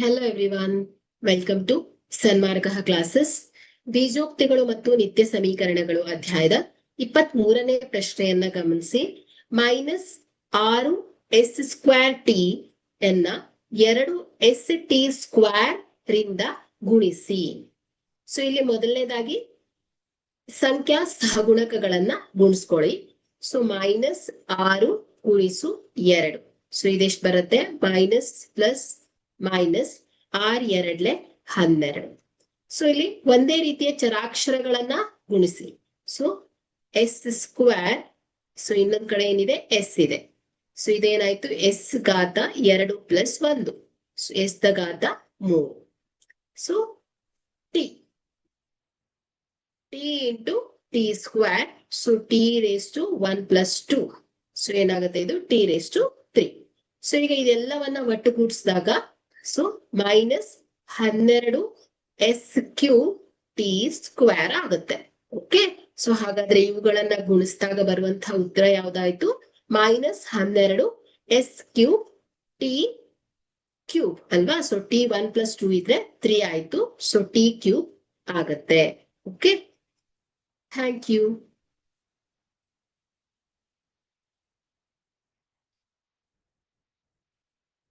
Hello everyone, welcome to Sanmarga classes. ಬೀಜೋಕ್ತಿಗಳು ಮತ್ತು ನಿತ್ಯ ಸಮೀಕರಣಗಳು ಅಧ್ಯಾಯದ 23ನೇ ಪ್ರಶ್ನೆಯನ್ನ ಗಮನಿಸಿ. -6s²t ಎನ್ನ 2st² ರಿಂದ ಗುಣಿಸಿ. ಸೊ ಇಲ್ಲಿ ಮೊದಲನೇದಾಗಿ ಸಂಖ್ಯಾ ಸಹಗುಣಕಗಳನ್ನ ಗುಣಿಸ್ಕೊಳ್ಳಿ. ಸೊ -6 × 2. ಸೊ ಇದೆಷ್ಟು ಬರುತ್ತೆ? Minus plus minus 6 12. ಸೊ ಇಲ್ಲಿ ಒಂದೇ ರೀತಿಯ ಚರಾಕ್ಷರಗಳನ್ನ ಗುಣಿಸಿ. So s². ಸೊ ಇನ್ನೊಂದ್ ಕಡೆ ಏನಿದೆ? s ಇದೆ. ಸೊ ಇದೇನಾಯ್ತು? s ಘಾತ 2 + 1. ಸೊ s ದ ಘಾತ 3. So t × t². So t⁻1 + 2. So ಏನಾಗುತ್ತೆ? ಇದು t⁻3. ಸೊ ಈಗ ಇದೆಲ್ಲವನ್ನ ಒಟ್ಟುಗೂಡಿಸಿದಾಗ ಸೊ -12 s³ ಆಗುತ್ತೆ. ಓಕೆ, ಸೊ ಹಾಗಾದ್ರೆ ಇವುಗಳನ್ನ ಗುಣಿಸಿದಾಗ ಬರುವಂತಹ ಉತ್ತರ ಯಾವ್ದಾಯ್ತು? -12 s³ t³ ಅಲ್ವಾ? ಸೊ t1 + 2 ಇದ್ರೆ 3 ಆಯ್ತು. ಸೊ t³ ಆಗತ್ತೆ. Okay, thank you.